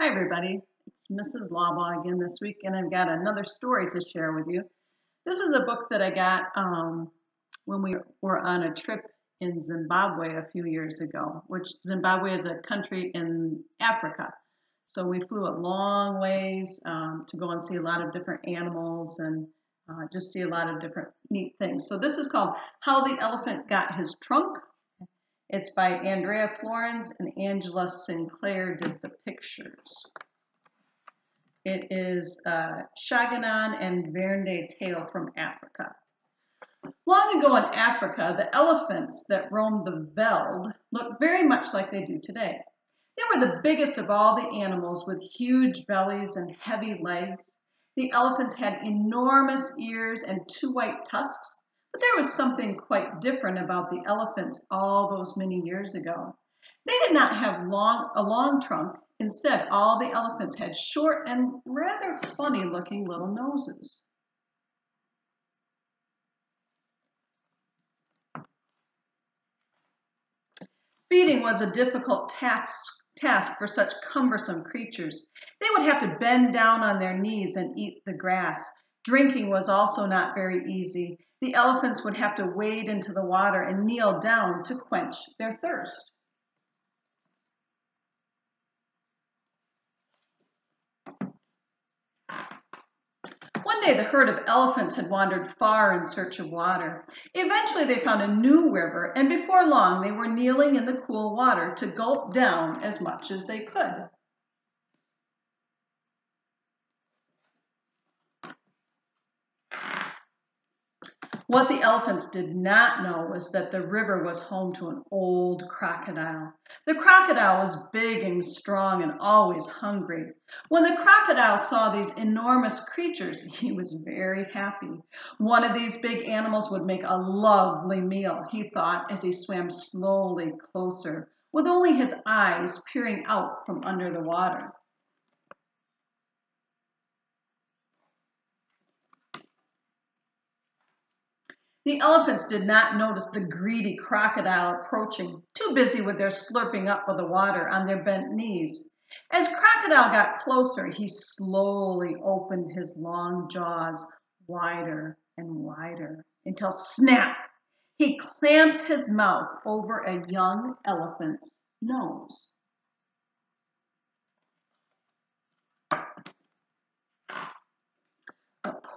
Hi everybody, it's Mrs. Laubaugh again this week, and I've got another story to share with you. This is a book that I got when we were on a trip in Zimbabwe a few years ago, which Zimbabwe is a country in Africa. So we flew a long ways to go and see a lot of different animals and just see a lot of different neat things. So this is called How the Elephant Got His Trunk. It's by Andrea Florens and Angela Sinclair did the pictures. It is Shaganon and Vernde tale from Africa. Long ago in Africa, the elephants that roamed the veld looked very much like they do today. They were the biggest of all the animals with huge bellies and heavy legs. The elephants had enormous ears and two white tusks. But there was something quite different about the elephants all those many years ago. They did not have a long trunk. Instead, all the elephants had short and rather funny-looking little noses. Feeding was a difficult task for such cumbersome creatures. They would have to bend down on their knees and eat the grass. Drinking was also not very easy. The elephants would have to wade into the water and kneel down to quench their thirst. One day the herd of elephants had wandered far in search of water. Eventually they found a new river, and before long they were kneeling in the cool water to gulp down as much as they could. What the elephants did not know was that the river was home to an old crocodile. The crocodile was big and strong and always hungry. When the crocodile saw these enormous creatures, he was very happy. One of these big animals would make a lovely meal, he thought, as he swam slowly closer, with only his eyes peering out from under the water. The elephants did not notice the greedy crocodile approaching, too busy with their slurping up of the water on their bent knees. As Crocodile got closer, he slowly opened his long jaws wider and wider until snap! He clamped his mouth over a young elephant's nose.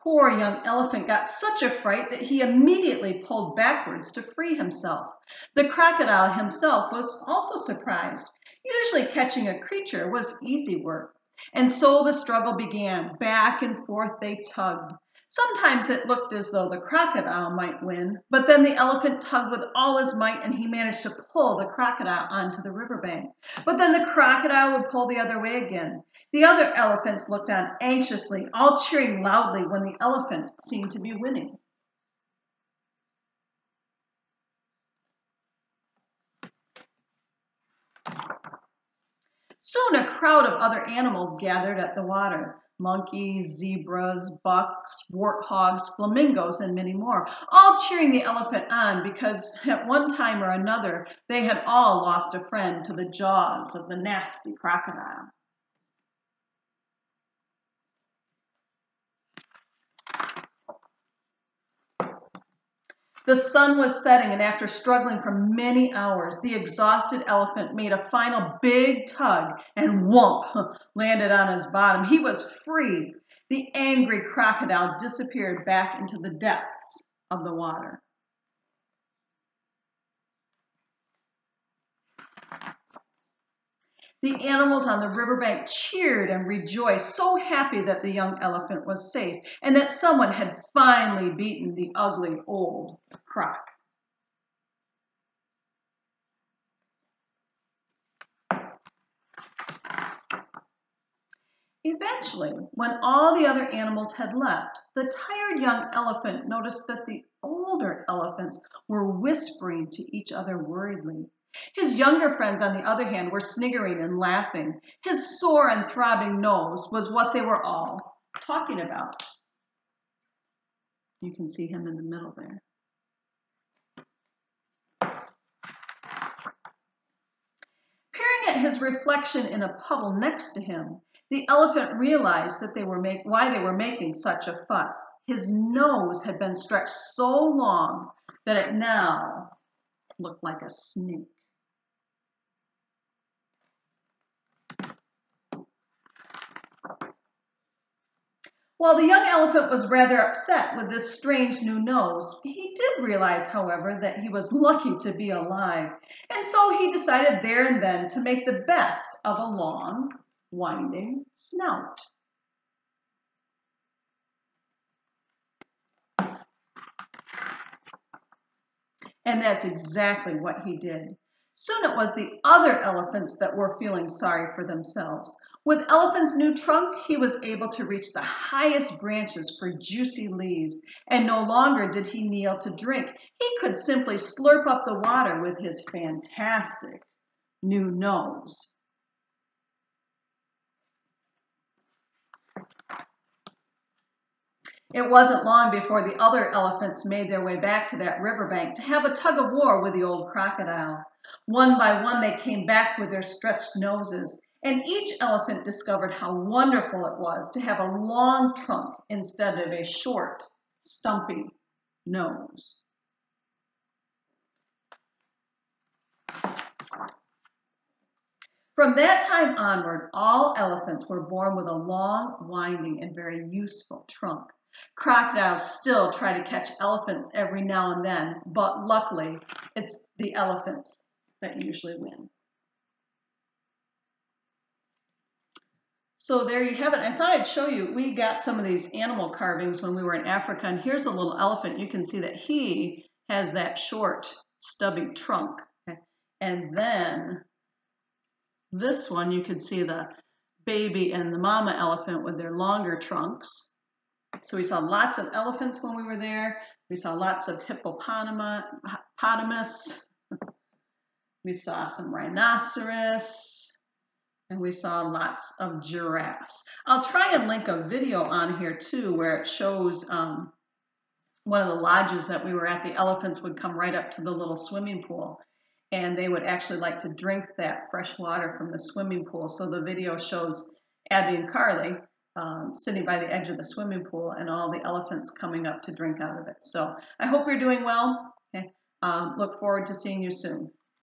Poor young elephant got such a fright that he immediately pulled backwards to free himself. The crocodile himself was also surprised. Usually catching a creature was easy work. And so the struggle began. Back and forth they tugged. Sometimes it looked as though the crocodile might win, but then the elephant tugged with all his might and he managed to pull the crocodile onto the riverbank. But then the crocodile would pull the other way again. The other elephants looked on anxiously, all cheering loudly when the elephant seemed to be winning. Soon a crowd of other animals gathered at the water. Monkeys, zebras, bucks, warthogs, flamingos, and many more, all cheering the elephant on because at one time or another they had all lost a friend to the jaws of the nasty crocodile. The sun was setting, and after struggling for many hours, the exhausted elephant made a final big tug and whomp, landed on his bottom. He was free. The angry crocodile disappeared back into the depths of the water. The animals on the riverbank cheered and rejoiced, so happy that the young elephant was safe and that someone had finally beaten the ugly old croc. Eventually, when all the other animals had left, the tired young elephant noticed that the older elephants were whispering to each other worriedly. His younger friends, on the other hand, were sniggering and laughing. His sore and throbbing nose was what they were all talking about. You can see him in the middle there. Peering at his reflection in a puddle next to him, the elephant realized that why they were making such a fuss. His nose had been stretched so long that it now looked like a snake. While the young elephant was rather upset with this strange new nose, he did realize, however, that he was lucky to be alive, and so he decided there and then to make the best of a long, winding snout. And that's exactly what he did. Soon it was the other elephants that were feeling sorry for themselves. With Elephant's new trunk, he was able to reach the highest branches for juicy leaves, and no longer did he kneel to drink. He could simply slurp up the water with his fantastic new nose. It wasn't long before the other elephants made their way back to that riverbank to have a tug of war with the old crocodile. One by one, they came back with their stretched noses, and each elephant discovered how wonderful it was to have a long trunk instead of a short, stumpy nose. From that time onward, all elephants were born with a long, winding, and very useful trunk. Crocodiles still try to catch elephants every now and then, but luckily, it's the elephants that usually win. So there you have it. I thought I'd show you, we got some of these animal carvings when we were in Africa, and here's a little elephant. You can see that he has that short, stubby trunk. Okay? And then this one, you can see the baby and the mama elephant with their longer trunks. So we saw lots of elephants when we were there. We saw lots of hippopotamus. We saw some rhinoceros. And we saw lots of giraffes. I'll try and link a video on here too where it shows one of the lodges that we were at. The elephants would come right up to the little swimming pool, and they would actually like to drink that fresh water from the swimming pool. So the video shows Abby and Carly sitting by the edge of the swimming pool and all the elephants coming up to drink out of it. So I hope you're doing well. Okay. Look forward to seeing you soon.